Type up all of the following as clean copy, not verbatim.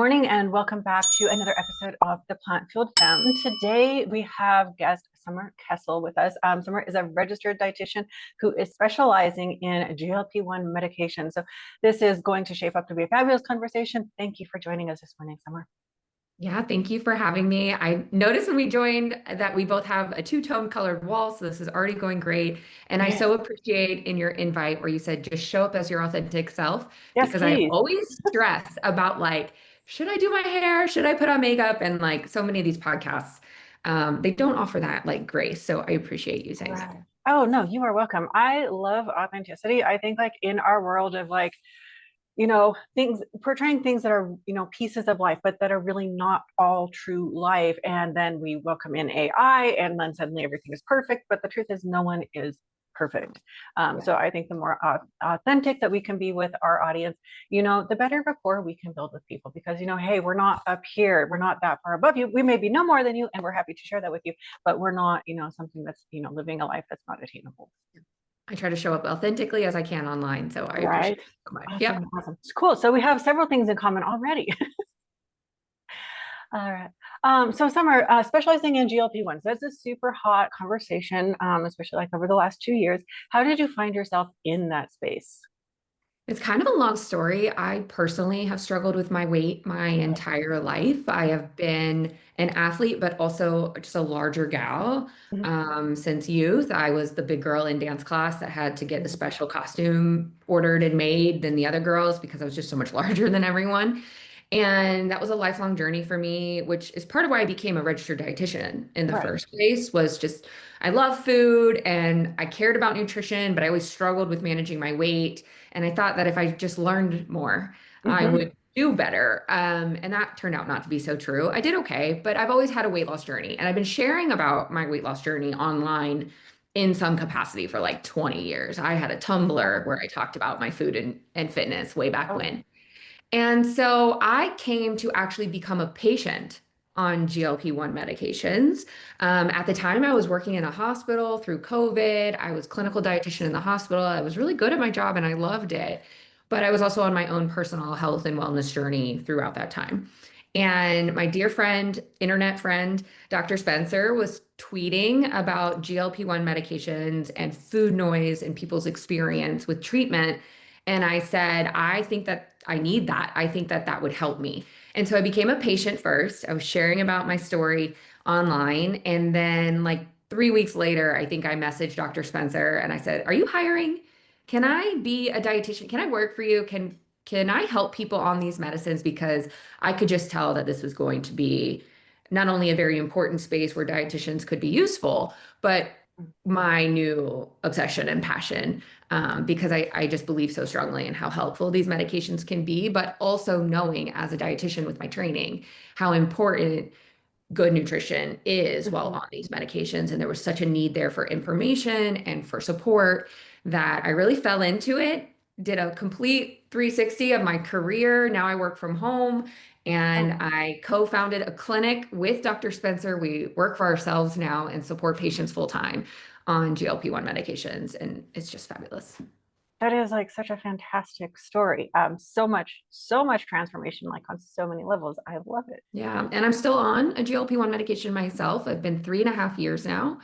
morning and welcome back to another episode of the PlantFueled Femme. Today we have guest Summer Kessel with us. Summer is a registered dietitian who is specializing in GLP-1 medication. So this is going to shape up to be a fabulous conversation. Thank you for joining us this morning, Summer. Yeah, thank you for having me. I noticed when we joined that we both have a two-tone colored wall, so this is already going great. And I so appreciate in your invite where you said just show up as your authentic self, Yes, because I please. always stress about like, should I do my hair? Should I put on makeup? And like so many of these podcasts, they don't offer that like grace. So I appreciate you saying that. Oh, no, you are welcome. I love authenticity. I think like in our world of like, things portraying things that are, pieces of life, but that are really not all true life. And then we welcome in AI and then suddenly everything is perfect. But the truth is no one is perfect. So I think the more authentic that we can be with our audience, the better rapport we can build with people because, hey, we're not up here. We're not that far above you. We may be no more than you and we're happy to share that with you, but we're not, something that's, living a life that's not attainable. I try to show up authentically as I can online. So I appreciate it so much. Awesome. Awesome. Cool. So we have several things in common already. All right. So Summer, specializing in GLP-1s, that's a super hot conversation, especially like over the last 2 years. How did you find yourself in that space? It's kind of a long story. I personally have struggled with my weight my entire life. I have been an athlete, but also just a larger gal since youth. I was the big girl in dance class that had to get a special costume ordered and made than the other girls because I was just so much larger than everyone. And that was a lifelong journey for me, which is part of why I became a registered dietitian in the first place, was just I love food and I cared about nutrition, but I always struggled with managing my weight. And I thought that if I just learned more, I would do better. And that turned out not to be so true. I did okay, but I've always had a weight loss journey. And I've been sharing about my weight loss journey online in some capacity for like 20 years. I had a Tumblr where I talked about my food and fitness way back when. And so I came to actually become a patient on GLP-1 medications. At the time, I was working in a hospital through COVID. I was clinical dietitian in the hospital. I was really good at my job and I loved it. But I was also on my own personal health and wellness journey throughout that time. And my dear friend, internet friend, Dr. Spencer, was tweeting about GLP-1 medications and food noise and people's experience with treatment. And I said, I think that I need that. I think that that would help me. And so I became a patient first. I was sharing about my story online. And then, like 3 weeks later, I think I messaged Dr. Spencer and I said, are you hiring? Can I be a dietitian? Can I work for you? Can I help people on these medicines? Because I could just tell that this was going to be not only a very important space where dietitians could be useful, but my new obsession and passion, because I just believe so strongly in how helpful these medications can be, but also knowing as a dietitian with my training how important good nutrition is while on these medications. And there was such a need there for information and for support that I really fell into it, did a complete 360 of my career. Now I work from home and I co-founded a clinic with Dr. Spencer. We work for ourselves now and support patients full time on GLP-1 medications. And it's just fabulous. That is like such a fantastic story. So much transformation, like on so many levels. I love it. Yeah. And I'm still on a GLP-1 medication myself. I've been 3.5 years now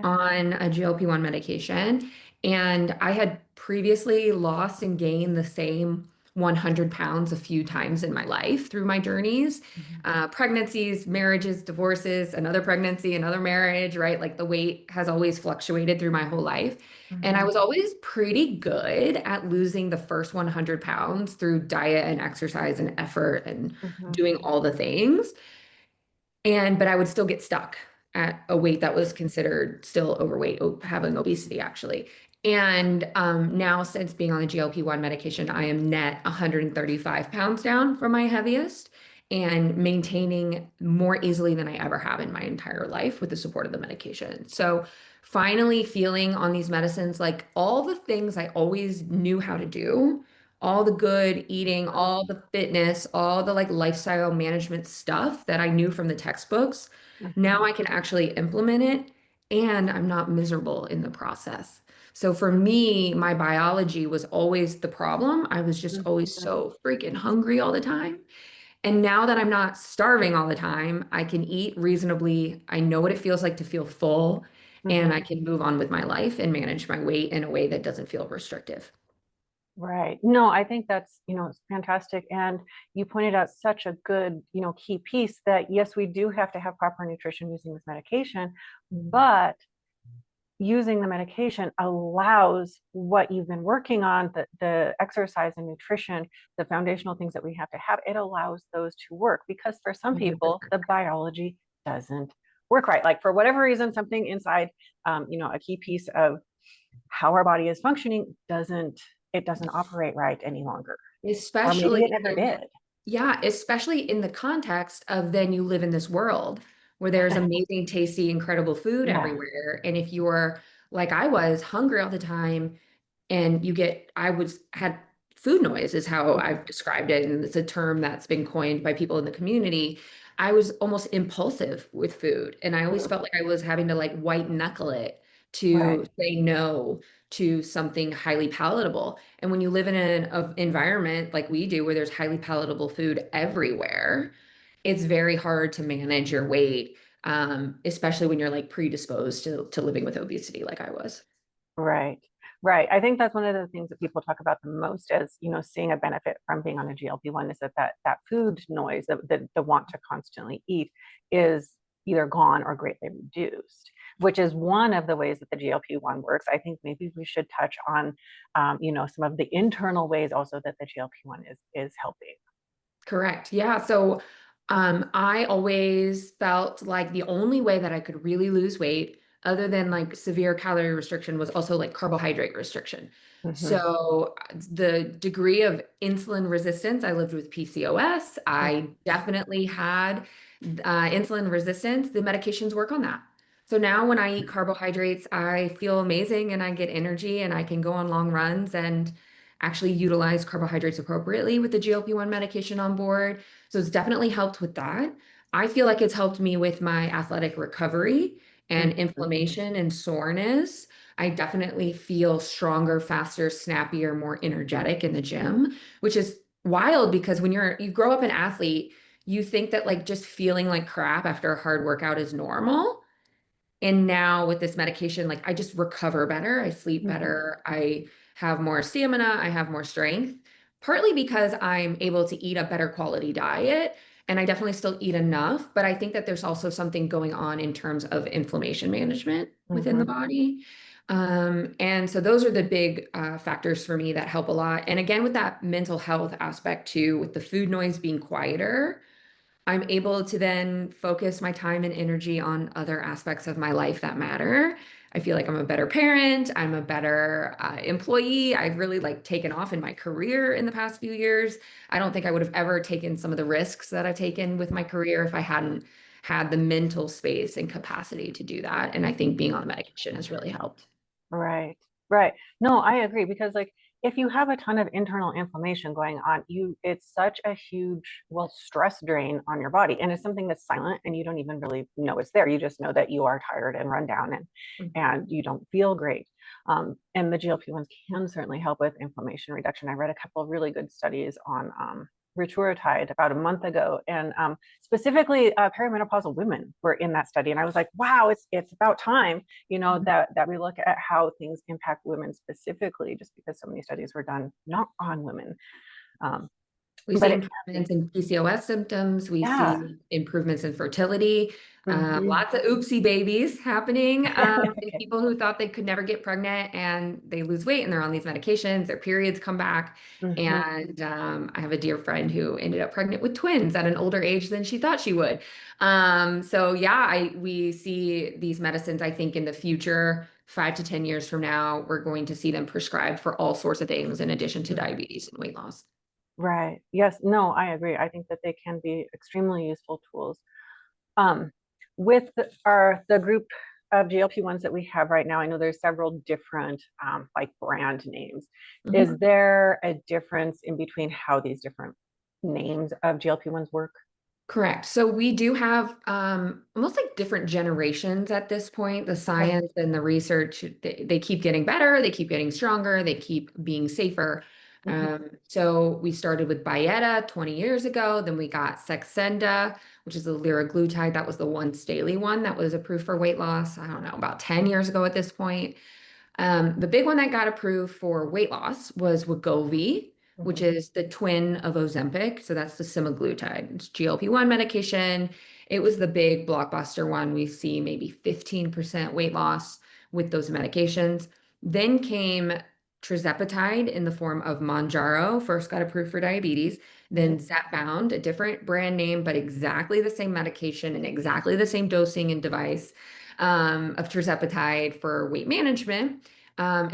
on a GLP-1 medication. And I had previously lost and gained the same 100 pounds a few times in my life through my journeys, pregnancies, marriages, divorces, another pregnancy, another marriage, right? Like the weight has always fluctuated through my whole life. And I was always pretty good at losing the first 100 pounds through diet and exercise and effort and doing all the things. But I would still get stuck at a weight that was considered still overweight, having obesity actually. And now, since being on the GLP-1 medication, I am net 135 pounds down from my heaviest and maintaining more easily than I ever have in my entire life with the support of the medication. So finally feeling on these medicines, like all the things I always knew how to do, all the good eating, all the fitness, all the like lifestyle management stuff that I knew from the textbooks, now I can actually implement it and I'm not miserable in the process. So for me, my biology was always the problem. I was just always so freaking hungry all the time. And now that I'm not starving all the time, I can eat reasonably. I know what it feels like to feel full, and I Mhm. can move on with my life and manage my weight in a way that doesn't feel restrictive. Right. No, I think that's, it's fantastic. And you pointed out such a good, key piece that yes, we do have to have proper nutrition using this medication, but using the medication allows what you've been working on, the exercise and nutrition, the foundational things that we have to have, it allows those to work because for some people, the biology doesn't work right. Like for whatever reason, something inside, a key piece of how our body is functioning doesn't operate right any longer. Or maybe Especially it never in, did. yeah, especially in the context of then you live in this world where there's amazing, tasty, incredible food Yeah. everywhere. And if you're like I was, hungry all the time, and I was had food noise is how I've described it, and it's a term that's been coined by people in the community. I was almost impulsive with food, and I always Mhm. felt like I was having to like white knuckle it Right. to say no to something highly palatable. And when you live in an environment like we do, where there's highly palatable food everywhere, it's very hard to manage your weight, especially when you're like predisposed to living with obesity, like I was. Right. Right. I think that's one of the things that people talk about the most as, seeing a benefit from being on a GLP-1 is that food noise, the want to constantly eat is either gone or greatly reduced, which is one of the ways that the GLP-1 works. I think maybe we should touch on, some of the internal ways also that the GLP-1 is helping. Correct. Yeah. So I always felt like the only way that I could really lose weight, other than like severe calorie restriction, was also like carbohydrate restriction. Hmm. So the degree of insulin resistance, I lived with PCOS. I definitely had insulin resistance. The medications work on that. So now when I eat carbohydrates, I feel amazing and I get energy and I can go on long runs and actually utilize carbohydrates appropriately with the GLP-1 medication on board. So it's definitely helped with that. I feel like it's helped me with my athletic recovery and Hmm. inflammation and soreness. I definitely feel stronger, faster, snappier, more energetic in the gym, which is wild because when you grow up an athlete, you think that like just feeling like crap after a hard workout is normal. And now with this medication, like I just recover better, I sleep Hmm. better, I have more stamina, I have more strength, partly because I'm able to eat a better quality diet. And I definitely still eat enough, but I think that there's also something going on in terms of inflammation management within the Hmm. body. And so those are the big factors for me that help a lot. And again, with that mental health aspect too, with the food noise being quieter, I'm able to then focus my time and energy on other aspects of my life that matter. I feel like I'm a better parent. I'm a better employee. I've really like taken off in my career in the past few years. I don't think I would have ever taken some of the risks that I've taken with my career if I hadn't had the mental space and capacity to do that. And I think being on the medication has really helped. Right, right. No, I agree because like if you have a ton of internal inflammation going on, it's such a huge, well, stress drain on your body. And it's something that's silent and you don't even really know it's there. You just know that you are tired and run down and you don't feel great. And the GLP-1s can certainly help with inflammation reduction. I read a couple of really good studies on rituritide about a month ago, and specifically perimenopausal women were in that study. And I was like, wow, it's about time that we look at how things impact women specifically, just because so many studies were done not on women. Um, We but see it can improvements be, in PCOS symptoms. We yeah. see improvements in fertility. Hmm. Lots of oopsie babies happening in Okay. people who thought they could never get pregnant and they lose weight and they're on these medications. Their periods come back. Hmm. And I have a dear friend who ended up pregnant with twins at an older age than she thought she would. So yeah, we see these medicines, I think in the future, 5 to 10 years from now, we're going to see them prescribed for all sorts of things in addition to diabetes and weight loss. Right. Yes. No, I agree. I think that they can be extremely useful tools. Um, with the group of GLP-1s that we have right now, I know there's several different like brand names. Is Mhm. there a difference in between how these different names of GLP-1s work? Correct. So we do have almost like different generations at this point. The Okay. science and the research, they keep getting better, they keep getting stronger, they keep being safer. Mhm. So we started with Byetta 20 years ago. Then we got Saxenda, which is a liraglutide. That was the once daily one that was approved for weight loss. I don't know, about 10 years ago at this point. The big one that got approved for weight loss was Wegovy, which Mhm. is the twin of Ozempic. So that's the semaglutide. It's GLP-1 medication. It was the big blockbuster one. We see maybe 15% weight loss with those medications. Then came tirzepatide in the form of Mounjaro, first got approved for diabetes. Mhm. Then Zepbound, a different brand name, but exactly the same medication and exactly the same dosing and device of tirzepatide for weight management. And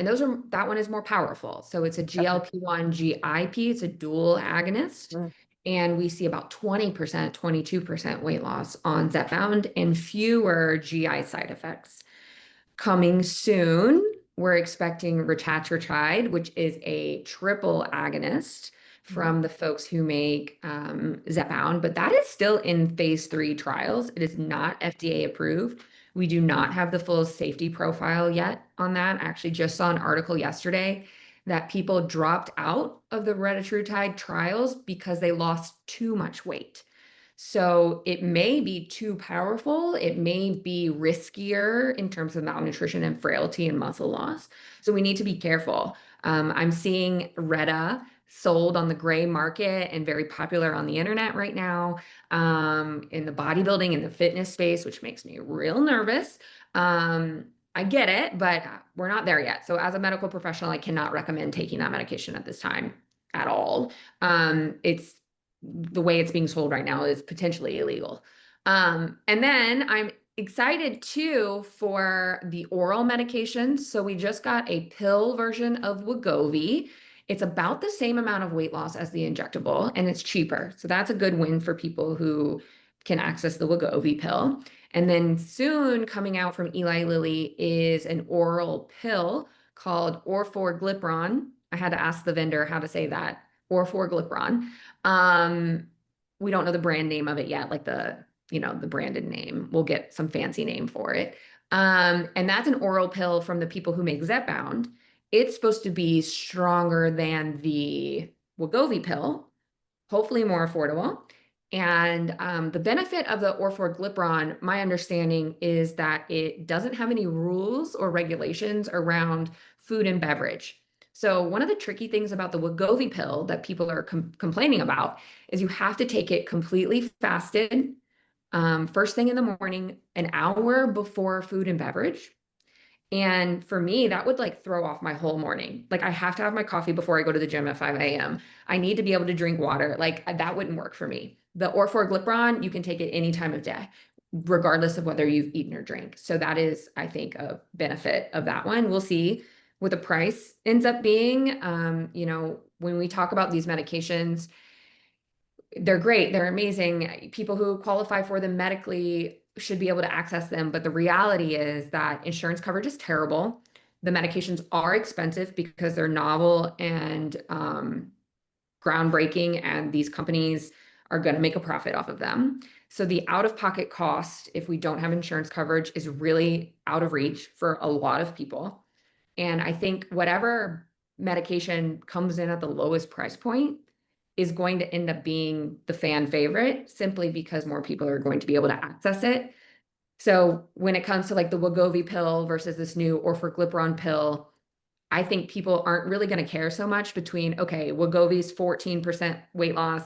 that one is more powerful. So it's a Okay. GLP-1 GIP, it's a dual agonist. Mm. And we see about 20%, 22% weight loss on Zepbound and fewer GI side effects. Coming soon, we're expecting retatrutide, which is a triple agonist Mhm. from the folks who make Zepbound, but that is still in phase 3 trials. It is not FDA approved. We do not have the full safety profile yet on that. I actually just saw an article yesterday that people dropped out of the retatrutide trials because they lost too much weight. So it may be too powerful. It may be riskier in terms of malnutrition and frailty and muscle loss. So we need to be careful. I'm seeing Retta sold on the gray market and very popular on the internet right now, in the bodybuilding and the fitness space, which makes me real nervous. I get it, but we're not there yet. So as a medical professional, I cannot recommend taking that medication at this time at all. It's the way it's being sold right now is potentially illegal. And then I'm excited too for the oral medications. So we just got a pill version of Wegovy. It's about the same amount of weight loss as the injectable, and it's cheaper. So that's a good win for people who can access the Wegovy pill. And then soon coming out from Eli Lilly is an oral pill called orforglipron. I had to ask the vendor how to say that. Orforglipron. Um, we don't know the brand name of it yet, like the branded name. We'll get some fancy name for it. And that's an oral pill from the people who make Zepbound. It's supposed to be stronger than the Wegovy pill, hopefully more affordable. And the benefit of the orforglipron, my understanding is that it doesn't have any rules or regulations around food and beverage. So one of the tricky things about the Wegovy pill that people are complaining about is you have to take it completely fasted, first thing in the morning, an hour before food and beverage. And for me, that would like throw off my whole morning. Like I have to have my coffee before I go to the gym at 5 a.m. I need to be able to drink water. Like that wouldn't work for me. The orforglipron, you can take it any time of day, regardless of whether you've eaten or drank. So that is, I think, a benefit of that one. We'll see what the price ends up being. When we talk about these medications, they're great, they're amazing. People who qualify for them medically should be able to access them. But the reality is that insurance coverage is terrible. The medications are expensive because they're novel and groundbreaking, and these companies are going to make a profit off of them. So the out-of-pocket cost, if we don't have insurance coverage, is really out of reach for a lot of people. And I think whatever medication comes in at the lowest price point is going to end up being the fan favorite simply because more people are going to be able to access it. So when it comes to like the Wegovy pill versus this new orforglipron pill, I think people aren't really going to care so much between, okay, Wegovy's 14% weight loss,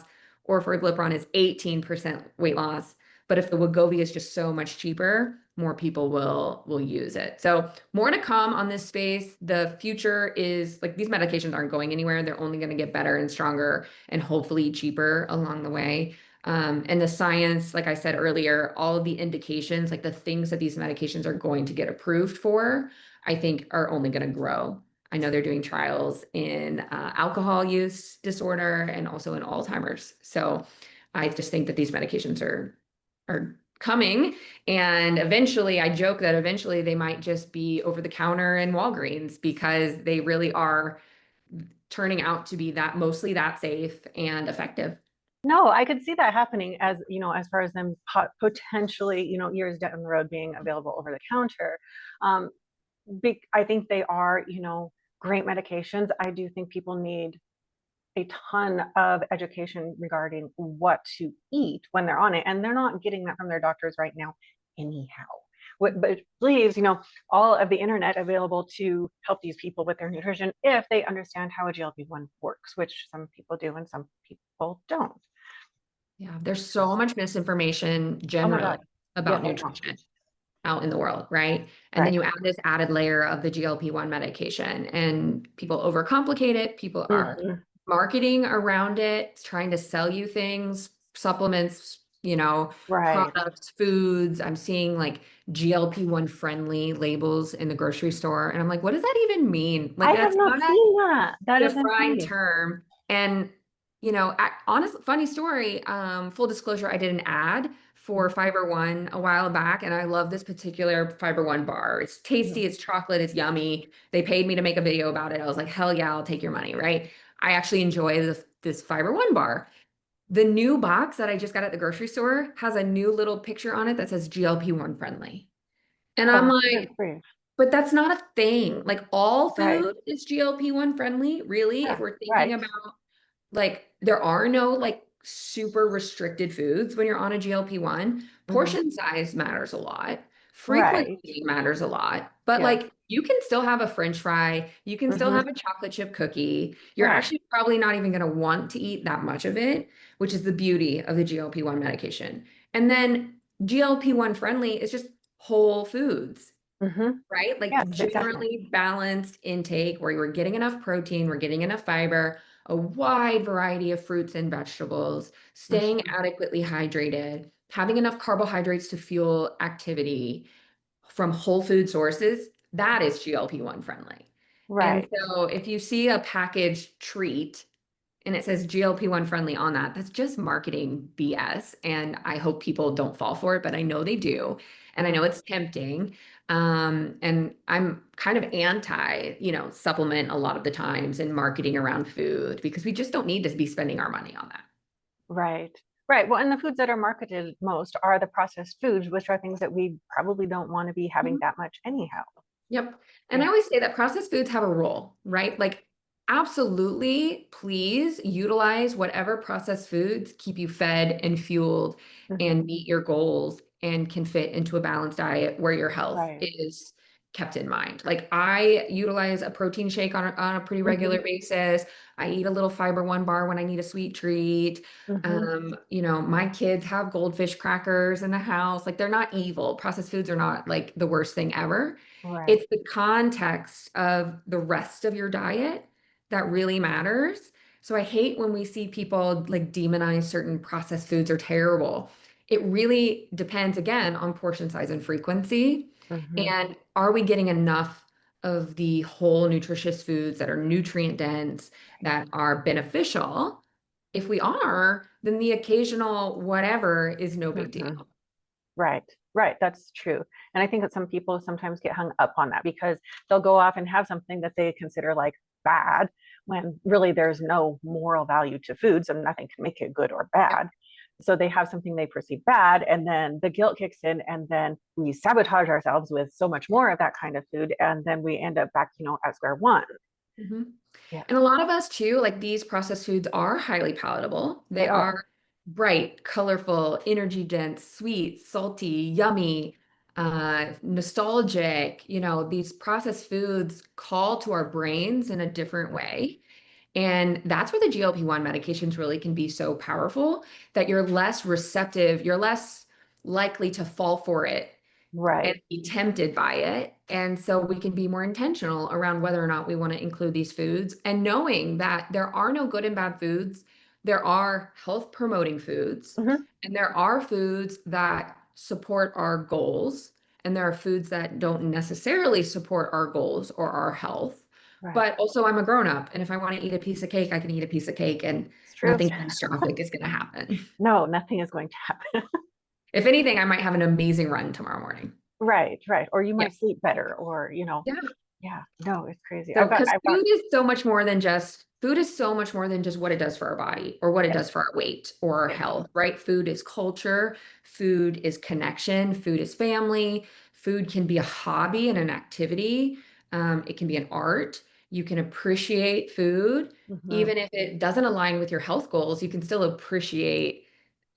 orforglipron is 18% weight loss. But if the Wegovy is just so much cheaper, more people will use it. So more to come on this space. The future is like these medications aren't going anywhere. They're only going to get better and stronger and hopefully cheaper along the way. And the science, like I said earlier, all of the indications, like the things that these medications are going to get approved for, I think are only going to grow. I know they're doing trials in alcohol use disorder and also in Alzheimer's. So I just think that these medications are coming, and eventually, I joke that eventually they might just be over the counter in Walgreens because they really are turning out to be that mostly that safe and effective. No, I could see that happening as, as far as them potentially, years down the road being available over the counter. Um, I think they are, great medications. I do think people need a ton of education regarding what to eat when they're on it, and they're not getting that from their doctors right now anyhow. But please, all of the internet available to help these people with their nutrition if they understand how a GLP-1 works, which some people do and some people don't. Yeah, there's so much misinformation Oh my generally God. about Yes, I know. nutrition out in the world, right? And then Right. you add this added layer of the GLP-1 medication, and people overcomplicate it. People are Mhm. marketing around it, trying to sell you things, supplements, Right. products, foods. I'm seeing like GLP-1 friendly labels in the grocery store. And I'm like, what does that even mean? Like, I have that's not not a seen that. That is defined insane. term. And, honest, funny story, full disclosure, I did an ad for Mhm. Fiber One a while back, and I love this particular Fiber One bar. It's tasty, Mhm. it's chocolate, it's yummy. They paid me to make a video about it. I was like, hell yeah, I'll take your money, right? I actually enjoy this Fiber One bar. The new box that I just got at the grocery store has a new little picture on it that says GLP-1 friendly. And I'm Oh, good like, grief. but that's not a thing. Like all Right. food is GLP-1 friendly, really, if Yeah. we're thinking Right. about like there are no like super restricted foods when you're on a GLP-1. Mhm. Portion size matters a lot. Right. Frequency matters a lot. But Yes. like you can still have a French fry, you can still Mhm. have a chocolate chip cookie. You're Right. actually probably not even going to want to eat that much of it, which is the beauty of the GLP-1 medication. And then GLP-1 friendly is just whole foods, Mhm. right? Like Yes, exactly. generally balanced intake where we're getting enough protein, we're getting enough fiber, a wide variety of fruits and vegetables, staying Mhm. adequately hydrated, having enough carbohydrates to fuel activity from whole food sources. That is GLP-1 friendly. And Right. so if you see a packaged treat and it says GLP-1 friendly on that, that's just marketing BS. And I hope people don't fall for it, but I know they do. And I know Mhm. it's tempting. And I'm kind of anti, supplement a lot of the times in marketing around food because we just don't need to be spending our money on that. Right. Right. Well, and the foods that are marketed most are the processed foods, which are things that we probably don't want to be having Mhm. that much anyhow. Yep. And I Yeah. always say that processed foods have a role, right? Like, absolutely, please utilize whatever processed foods keep you fed and fueled Mhm. and meet your goals and can fit into a balanced diet where your health Right. is kept in mind. Like, I utilize a protein shake on a pretty regular Mhm. basis. I eat a little Fiber One bar when I need a sweet treat. Mhm. My kids have goldfish crackers in the house. Like, they're not evil. Processed foods are not like the worst thing ever. Right. It's the context of the rest of your diet that really matters. So I hate when we see people like demonize certain processed foods are terrible. It really depends again on portion size and frequency. Mhm. And are we getting enough of the whole nutritious foods that are nutrient dense, Right. that are beneficial? If we are, then the occasional whatever is no big Mhm. deal. Right, right. That's true. And I think that some people sometimes get hung up on that because they'll go off and have something that they consider like bad when really there's no moral value to foods and nothing can make it good or bad. So they have something they perceive bad, and then the guilt kicks in, and then we sabotage ourselves with so much more of that kind of food, and then we end up back, at square one. Mhm. Yeah, And a lot of us too, like these processed foods are highly palatable. they They are. are bright, colorful, energy dense, sweet, salty, yummy, nostalgic. These processed foods call to our brains in a different way. And that's where the GLP-1 medications really can be so powerful that you're less receptive, you're less likely to fall for it and Right. be tempted by it. And so we can be more intentional around whether or not we want to include these foods and knowing that there are no good and bad foods. There are health promoting foods, Hmm. and there are foods that support our goals, and there are foods that don't necessarily support our goals or our health. Right. But also, I'm a grown up, and if I want to eat a piece of cake, I can eat a piece of cake, and It's true. nothing catastrophic is going to happen. No, nothing is going to happen. If anything, I might have an amazing run tomorrow morning. Right, right. Or you Yeah. might sleep better, or Yeah. yeah, no, it's crazy. So, because I've got, food is so much more than just what it does for our body or what it yes, does for our weight or our yes. health, right? Food is culture, food is connection, food is family, food can be a hobby and an activity. It can be an art. You can appreciate food. Hmm. Even if it doesn't align with your health goals, you can still appreciate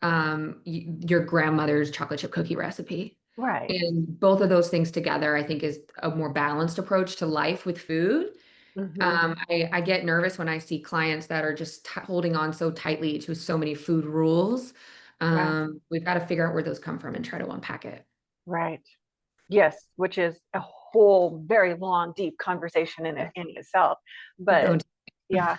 your grandmother's chocolate chip cookie recipe. Right. And both of those things together, I think, is a more balanced approach to life with food. Hmm. I get nervous when I see clients that are just holding on so tightly to so many food rules. Yeah. We've got to figure out where those come from and try to unpack it. Right. Yes, which is a whole very long, deep conversation in itself. But Don't. yeah,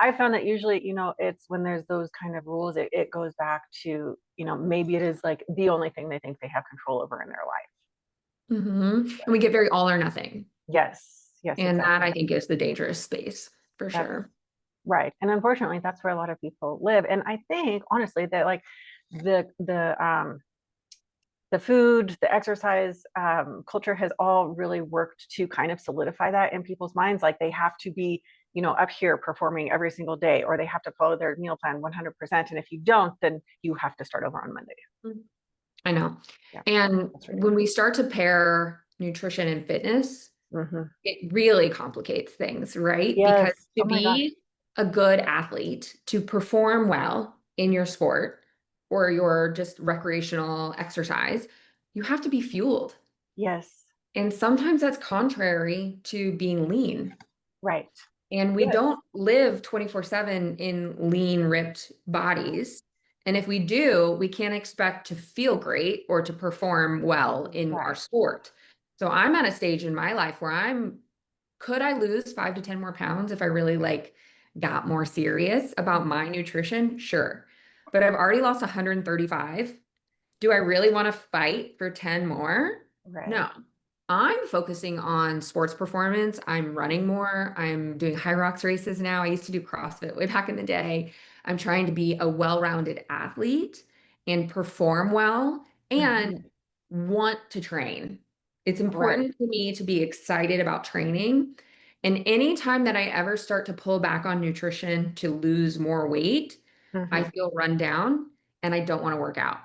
I found that usually, it's when there's those kind of rules, it goes back to, maybe it is like the only thing they think they have control over in their life. And we get very all or nothing. Yes, yes, And that, exactly. I think, is the dangerous space for That's sure. right. And unfortunately, that's where a lot of people live. And I think honestly that like the food, the exercise culture has all really worked to kind of solidify that in people's minds. Like they have to be, up here performing every single day, or they have to follow their meal plan 100%. And if you don't, then you have to start over on Monday. I know. Yeah, And that's when ridiculous. we start to pair nutrition and fitness, Hmm. it really complicates things, right? Because Yes. to Oh my gosh. be a good athlete, to perform well in your sport or your just recreational exercise, you have to be fueled. Yes. And sometimes that's contrary to being lean. Right. And we Yes. don't live 24/7 in lean, ripped bodies. And if we do, we can't expect to feel great or to perform well in our Right. sport. So I'm at a stage in my life where could I lose 5 to 10 more pounds if I really got more serious about my nutrition? Sure. But I've already lost 135. Do I really want to fight for 10 more? Right. No. I'm focusing on sports performance. I'm running more. I'm doing high rocks races now. I used to do CrossFit way back in the day. I'm trying to be a well-rounded athlete and perform well Hmm. and want to train. It's Right. important to me to be excited about training. And anytime that I ever start to pull back on nutrition to lose more weight, I Hmm. feel run down and I don't want to work out.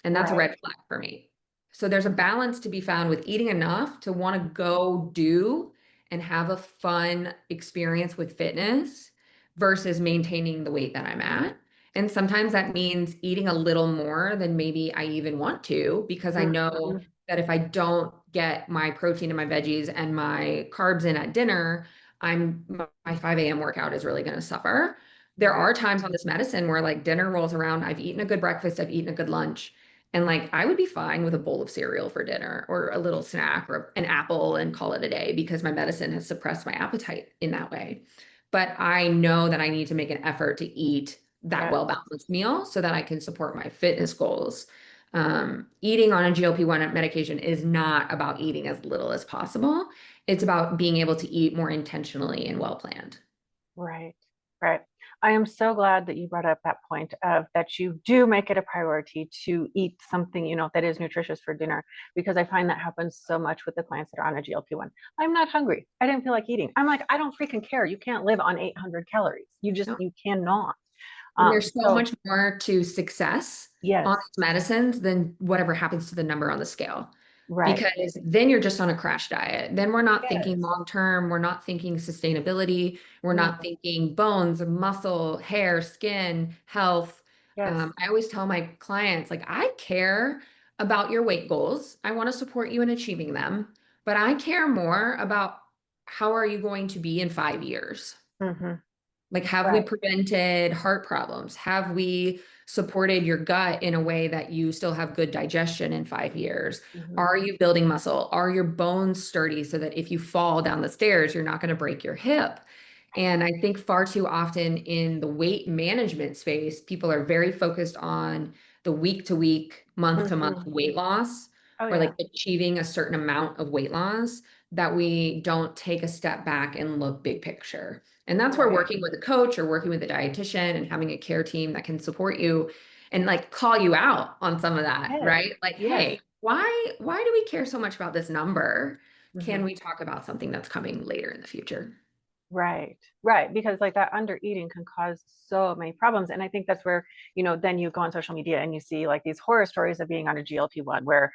And that's a Right. red flag for me. So there's a balance to be found with eating enough to want to go do and have a fun experience with fitness versus maintaining the weight that I'm at. And sometimes that means eating a little more than maybe I even want to, because I know Hmm. that if I don't get my protein and my veggies and my carbs in at dinner, my 5 a.m. workout is really going to suffer. There Right. are times on this medicine where dinner rolls around, I've eaten a good breakfast, I've eaten a good lunch, and I would be fine with a bowl of cereal for dinner or a little snack or an apple and call it a day because my medicine has suppressed my appetite in that way. But I know that I need to make an effort to eat that Yes. well-balanced meal so that I can support my fitness goals. Eating on a GLP-1 medication is not about eating as little as possible. It's about being able to eat more intentionally and well planned. Right, right. I am so glad that you brought up that point of that you do make it a priority to eat something, that is nutritious for dinner, because I find that happens so much with the clients that are on a GLP-1. I'm not hungry. I didn't feel like eating. I'm like, I don't freaking care. You can't live on 800 calories. You cannot. And there's so So much more to success on yes, these medicines than whatever happens to the number on the scale. right. Because then you're just on a crash diet. Then we're not thinking Yes. long term. We're not thinking sustainability. We're not No. thinking bones, muscle, hair, skin, health. Yes. I always tell my clients, I care about your weight goals. I want to support you in achieving them, but I care more about how are you going to be in 5 years? Hmm. Have we Right. prevented heart problems? Have we supported your gut in a way that you still have good digestion in 5 years? Hmm. Are you building muscle? Are your bones sturdy so that if you fall down the stairs, you're not going to break your hip? And I think far too often in the weight management space, people are very focused on the week to week, month to month Hmm. weight loss Oh or yeah. achieving a certain amount of weight loss that we don't take a step back and look big picture. And that's where Right. working with a coach or working with a dietitian and having a care team that can support you and call you out on some of that, Yes. right? Yes. Hey, why do we care so much about this number? Hmm. Can we talk about something that's coming later in the future? Right, right. Because like that under eating can cause so many problems. And I think that's where, then you go on social media and you see like these horror stories of being on a GLP-1 where,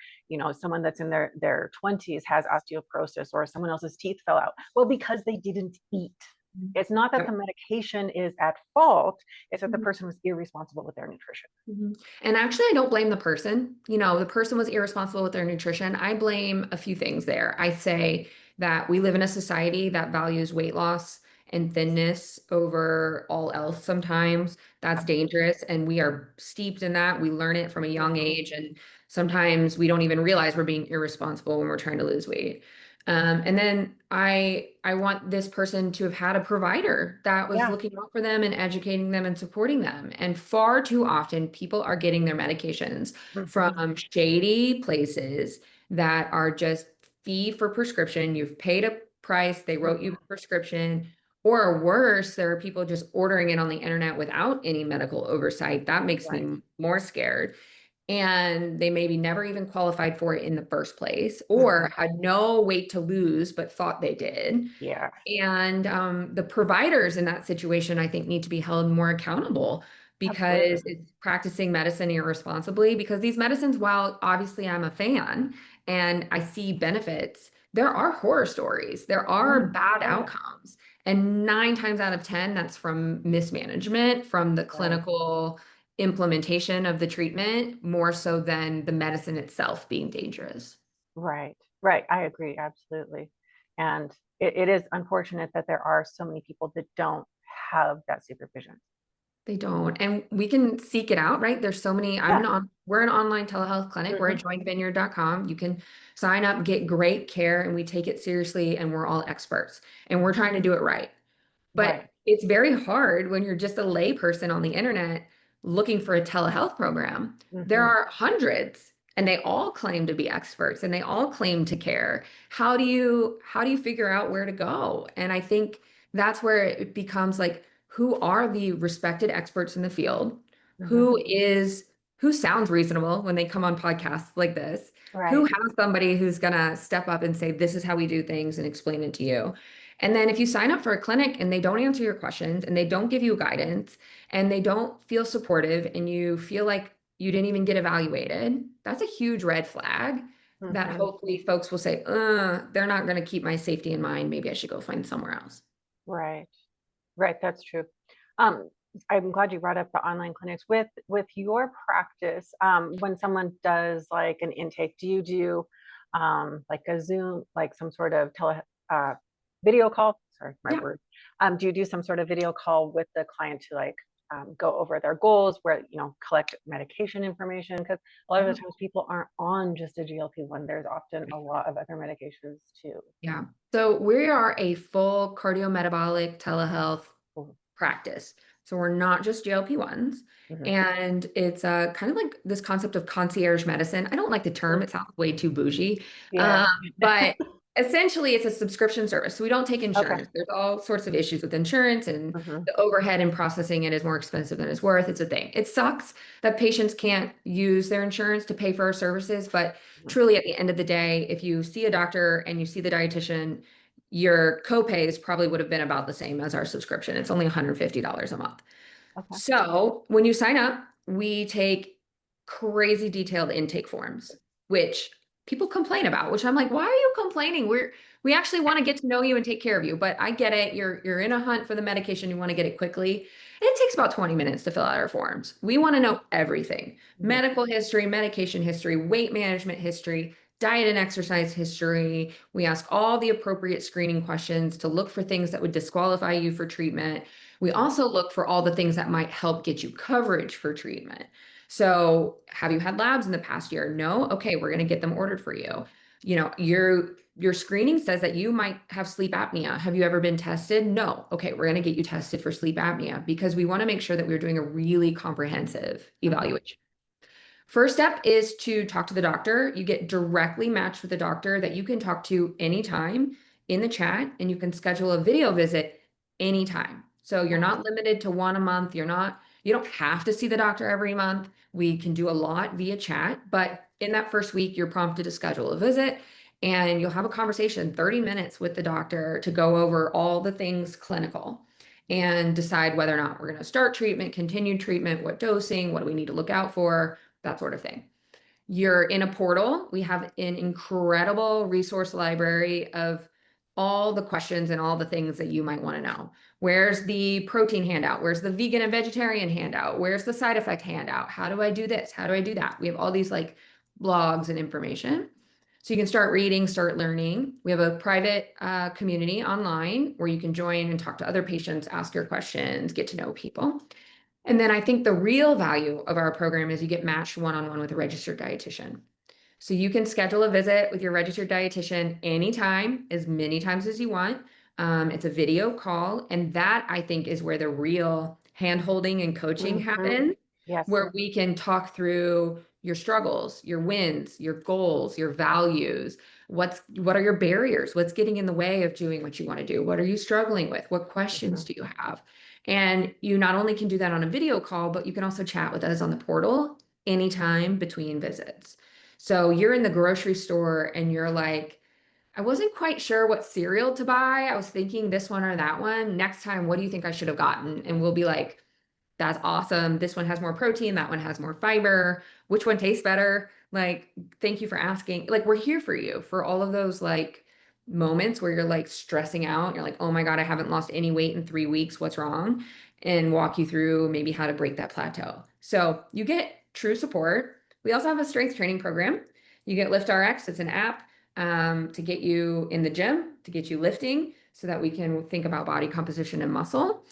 someone that's in their 20s has osteoporosis or someone else's teeth fell out. Well, because they didn't eat. It's not that the Yep. medication is at fault, it's that the Mhm. person was irresponsible with their nutrition. Mhm. And actually, I don't blame the person. The person was irresponsible with their nutrition. I blame a few things there. I say that we live in a society that values weight loss and thinness over all else sometimes. That's dangerous. And we are steeped in that. We learn it from a young Mhm. age. And sometimes we don't even realize we're being irresponsible when we're trying to lose weight. And then I want this person to have had a provider that was Yeah. looking out for them and educating them and supporting them. And far too often, people are getting their medications Mhm. from shady places that are just fee for prescription. You've paid a price, they wrote you Mhm. a prescription. Or worse, there are people just ordering it on the internet without any medical oversight. That makes Right. me more scared, and they maybe never even qualified for it in the first place Mhm. or had no weight to lose but thought they did. Yeah. And the providers in that situation, I think, need to be held more accountable Absolutely. because it's practicing medicine irresponsibly. Because these medicines, while obviously I'm a fan and I see benefits, there are horror stories, there are Yeah. bad Oh yeah. outcomes. And 9 times out of 10, that's from mismanagement, from the Right. clinical implementation of the treatment, more so than the medicine itself being dangerous. Right, right. I agree, absolutely. And it is unfortunate that there are so many people that don't have that supervision. They don't. And we can seek it out, right? There's so many. Yeah. We're an online telehealth clinic. We're Hmm. at jointvineyard.com. You can sign up, get great care, and we take it seriously, and we're all experts. And we're trying to do it right. Right. But it's very hard when you're just a layperson on the internet looking for a telehealth program. There Hmm. are hundreds and they all claim to be experts and they all claim to care. How do you figure out where to go? And I think that's where it becomes like, who are the respected experts in the field? Hmm. Who sounds reasonable when they come on podcasts like this? Who Right. has somebody who's gonna step up and say, this is how we do things and explain it to you? And then if you sign up for a clinic and they don't answer your questions and they don't give you guidance and they don't feel supportive and you feel like you didn't even get evaluated, that's a huge red flag that Hmm. hopefully folks will say, they're not going to keep my safety in mind. Maybe I should go find somewhere else. Right. Right. That's true. Um, I'm glad you brought up the online clinics with your practice. When someone does like an intake, do you do like a Zoom, like some sort of uh, video call? Sorry, my Yeah. word. Do you do some sort of video call with the client to like go over their goals, where collect medication information? Because a lot of Yeah. the times people aren't on just a GLP-1. There's often a lot of other medications too. Yeah. So we are a full cardiometabolic telehealth practice. So we're not just GLP-1s. Mm-hmm. And it's kind of like this concept of concierge medicine. I don't like the term, it sounds way too bougie. Yeah. But essentially, it's a subscription service. So we don't take Okay. insurance. There's all sorts of issues with insurance, and Mm-hmm. the overhead in processing it is more expensive than it's worth. It's a thing. It sucks that patients can't use their insurance to pay for our services. But truly, at the end of the day, if you see a doctor and you see the dietitian, your copays probably would have been about the same as our subscription. It's only $150 a month. Okay. So when you sign up, we take crazy detailed intake forms, which people complain about, which I'm like, why are you complaining? We actually want to get to know you and take care of you. But I get it. You're in a hunt for the medication. You want to get it quickly. And it takes about 20 minutes to fill out our forms. We want to know everything: Mhm. medical history, medication history, weight management history, diet and exercise history. We ask all the appropriate screening questions to look for things that would disqualify you for treatment. We also look for all the things that might help get you coverage for treatment. So, have you had labs in the past year? No? Okay, we're going to get them ordered for you. Your screening says that you might have sleep apnea. Have you ever been tested? No. Okay, we're going to get you tested for sleep apnea because we want to make sure that we're doing a really comprehensive Mhm. evaluation. First step is to talk to the doctor. You get directly matched with a doctor that you can talk to anytime in the chat, and you can schedule a video visit anytime. So you're Nice. not limited to one a month. You don't have to see the doctor every month. We can do a lot via chat, but in that first week, you're prompted to schedule a visit. And you'll have a conversation, 30 minutes with the doctor to go over all the things clinical and decide whether or not we're going to start treatment, continue treatment, what dosing, what do we need to look out for, that sort of thing. You're in a portal. We have an incredible resource library of all the questions and all the things that you might want to know. Where's the protein handout? Where's the vegan and vegetarian handout? Where's the side effect handout? How do I do this? How do I do that? We have all these like blogs and information. So you can start reading, start learning. We have a private community online where you can join and talk to other patients, ask your questions, get to know people. And then I think the real value of our program is you get matched one-on-one with a registered dietitian. So you can schedule a visit with your registered dietitian anytime, as many times as you want. It's a video call, and that I think is where the real hand-holding and coaching happen, Yes. where we can talk through your struggles, your wins, your goals, your values. What are your barriers? What's getting in the way of doing what you want to do? What are you struggling with? What questions do you have? And you not only can do that on a video call, but you can also chat with us on the portal anytime between visits. So you're in the grocery store and you're like, I wasn't quite sure what cereal to buy. I was thinking this one or that one. Next time, what do you think I should have gotten? And we'll be like, that's awesome. This one has more protein. That one has more fiber. Which one tastes better? Like, thank you for asking. Like, we're here for you for all of those like moments where you're like stressing out. You're like, oh my God, I haven't lost any weight in 3 weeks. What's wrong? And walk you through maybe how to break that plateau. So you get true support. We also have a strength training program. You get LiftRx. It's an app to get you in the gym, to get you lifting so that we can think about body composition and muscle.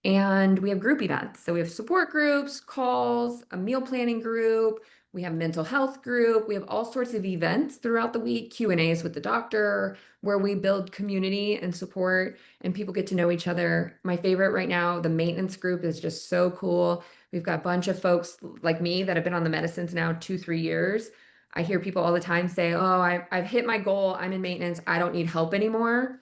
And we have group events. So we have support groups, calls, a meal planning group. We have mental health group. We have all sorts of events throughout the week, Q&As with the doctor, where we build community and support and people get to know each other. My favorite right now, the maintenance group is just so cool. We've got a bunch of folks like me that have been on the medicines now 2-3 years. I hear people all the time say, oh, I've hit my goal. I'm in maintenance. I don't need help anymore.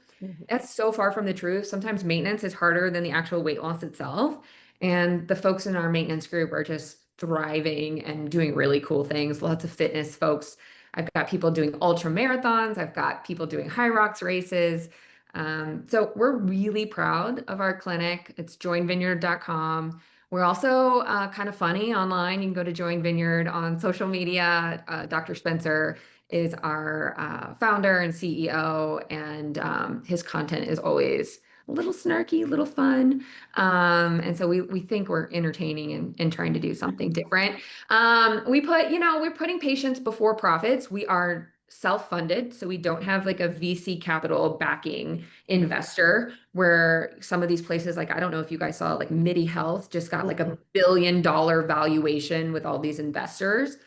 That's so far from the truth. Sometimes maintenance is harder than the actual weight loss itself. And the folks in our maintenance group are just thriving and doing really cool things. Lots of fitness folks. I've got people doing ultra marathons. I've got people doing high rocks races. So we're really proud of our clinic. It's joinvineyard.com. We're also kind of funny online. You can go to Join Vineyard on social media. Dr. Spencer is our founder and CEO, and his content is always a little snarky, a little fun. And so we think we're entertaining and trying to do something different. We're putting patients before profits. We are self-funded, so we don't have like a VC capital backing investor where some of these places, like I don't know if you guys saw, like MIDI Health just got like $1 billion valuation with all these investors.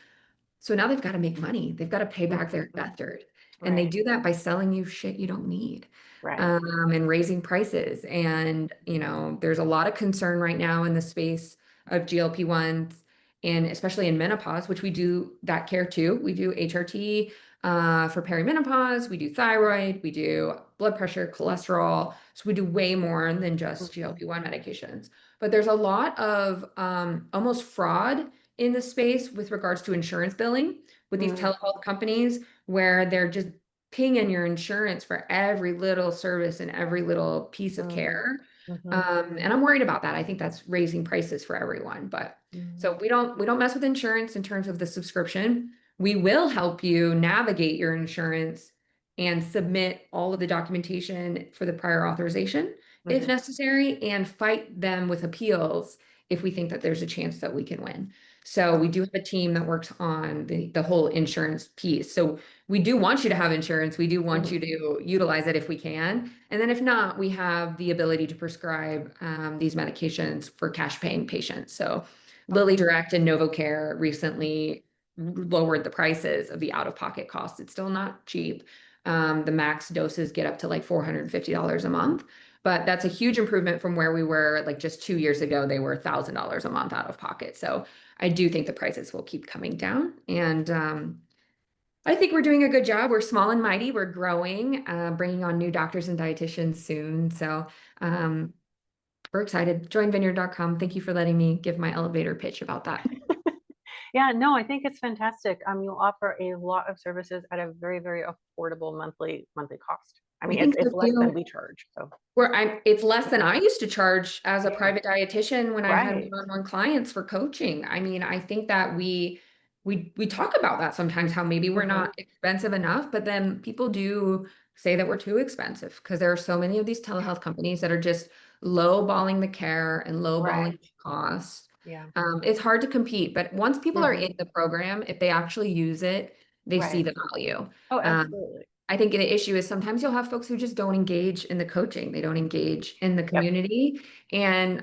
So now they've got to make money. They've got to pay back their investors. And they do that by selling you shit you don't need, and raising prices. And, there's a lot of concern right now in the space of GLP-1s, and especially in menopause, which we do that care too. We do HRT for perimenopause. We do thyroid. We do blood pressure, cholesterol. So we do way more than just GLP-1 medications. But there's a lot of almost fraud in the space with regards to insurance billing with these telehealth companies where they're just pinging your insurance for every little service and every little piece of care. And I'm worried about that. I think that's raising prices for everyone. But so we don't mess with insurance in terms of the subscription. We will help you navigate your insurance and submit all of the documentation for the prior authorization if necessary, and fight them with appeals if we think that there's a chance that we can win. So we do have a team that works on the whole insurance piece. So we do want you to have insurance. We do want you to utilize it if we can. And then if not, we have the ability to prescribe these medications for cash paying patients. So Lilly Direct and NovoCare recently lowered the prices of the out-of-pocket costs. It's still not cheap. The max doses get up to like $450 a month. But that's a huge improvement from where we were like just 2 years ago. They were $1,000 a month out of pocket. So I do think the prices will keep coming down. And I think we're doing a good job. We're small and mighty. We're growing, bringing on new doctors and dietitians soon. So we're excited. Joinvineyard.com. Thank you for letting me give my elevator pitch about that. Yeah, no, I think it's fantastic. You offer a lot of services at a very, very affordable monthly cost. I I mean, think so it's less than too. we charge. So It's less than I used to charge as a yeah, private dietitian when I had right. one-on-one clients for coaching. I mean, I think that we talk about that sometimes, how maybe we're Hmm. not expensive enough, but then people do say that we're too expensive because there are so many of these telehealth companies that are just lowballing the care and lowballing Right. the costs. Yeah. It's hard to compete, but once people are Hmm. in the program, if they actually use it, they see Right. the value. Oh, Um, absolutely. I think the issue is sometimes you'll have folks who just don't engage in the coaching. They don't engage in the Yep. community. And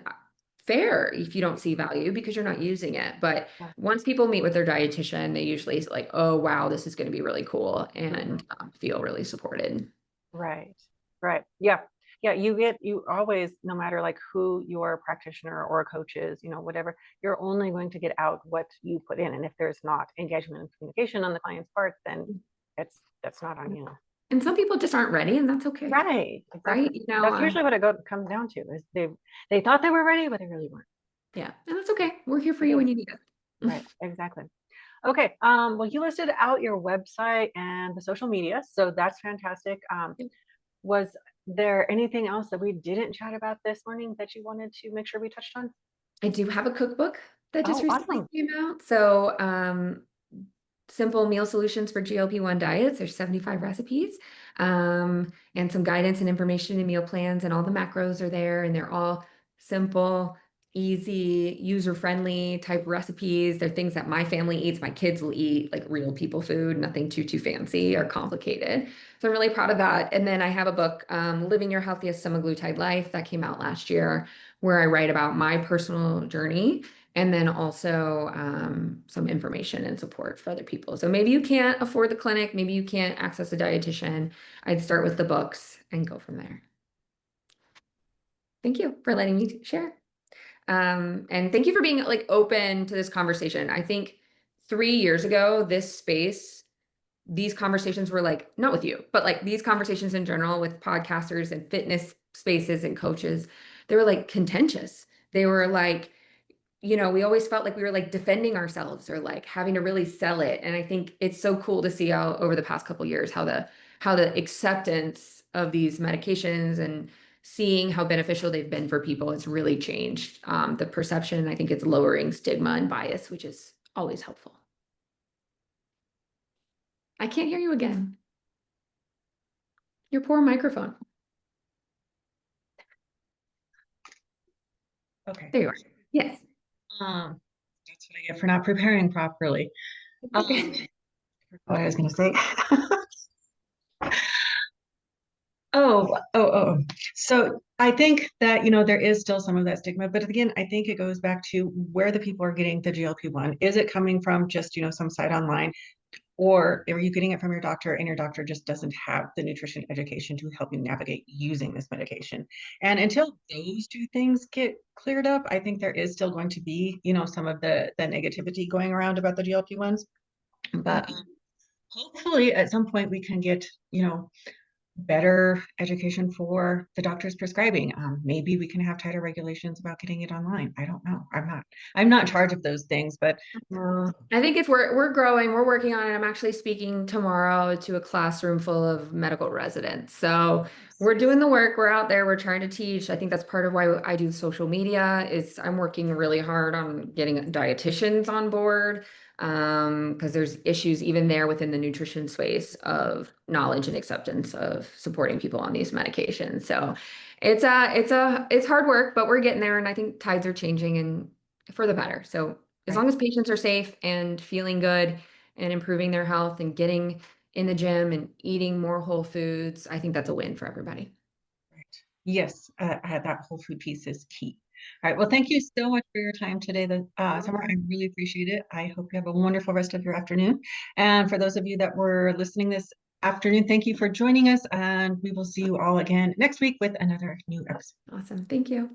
fair if you don't see value because you're not using it. But Yeah. once people meet with their dietitian, they usually like, oh, wow, this is going to be really cool Hmm. and feel really supported. Right. Right. Yeah. Yeah. You always, no matter like who your practitioner or a coach is, whatever, you're only going to get out what you put in. And if there's not engagement and communication on the client's part, then that's not on you. And some people just aren't ready, and that's okay. Right. Exactly. Right. That's usually what comes down to is they thought they were ready, but they really weren't. Yeah. And that's okay. We're here for It you is. when you need it. Right. Exactly. Okay. Well, you listed out your website and the social media, so that's fantastic. Was there anything else that we didn't chat about this morning that you wanted to make sure we touched on? I do have a cookbook that just Oh, recently awesome. came out. So, simple meal solutions for GLP-1 diets. There's 75 recipes, and some guidance and information and meal plans, and all the macros are there, and they're all simple, easy, user-friendly type recipes. They're things that my family eats, my kids will eat, like real people food, nothing too fancy or complicated. So I'm really proud of that. And then I have a book, Living Your Healthiest Semaglutide Life, that came out last year, where I write about my personal journey and then also some information and support for other people. So maybe you can't afford the clinic, maybe you can't access a dietitian. I'd start with the books and go from there. Thank you for letting me share. And thank you for being like open to this conversation. I think 3 years ago, this space, these conversations were like, not with you, but like these conversations in general with podcasters and fitness spaces and coaches, they were like contentious. They were like, we always felt like we were like defending ourselves or like having to really sell it. And I think it's so cool to see how over the past couple of years how the acceptance of these medications and seeing how beneficial they've been for people has really changed the perception. I think it's lowering stigma and bias, which is always helpful. I can't hear you again. Your poor microphone. Okay. There you are. Yes. That's what I get for not preparing properly. Okay. What I was going to say. Oh. So I think that, there is still some of that stigma, but again, I think it goes back to where the people are getting the GLP-1. Is it coming from just, some site online, or are you getting it from your doctor and your doctor just doesn't have the nutrition education to help you navigate using this medication? And until those two things get cleared up, I think there is still going to be, some of the negativity going around about the GLP-1s. But hopefully at some point we can get, better education for the doctors prescribing. Maybe we can have tighter regulations about getting it online. I don't know. I'm not in charge of those things, but I think we're growing, we're working on it. I'm actually speaking tomorrow to a classroom full of medical residents. So we're doing the work, we're out there, we're trying to teach. I think that's part of why I do social media is I'm working really hard on getting dietitians on board. Because there's issues even there within the nutrition space of knowledge and acceptance of supporting people on these medications. So it's hard work, but we're getting there, and I think tides are changing and for the better. So as right. long as patients are safe and feeling good and improving their health and getting in the gym and eating more whole foods, I think that's a win for everybody. Right. Yes, that whole food piece is key. All right. Well, thank you so much for your time today, Summer. I really appreciate it. I hope you have a wonderful rest of your afternoon. And for those of you that were listening this afternoon, thank you for joining us. And we will see you all again next week with another new episode. Awesome. Thank you.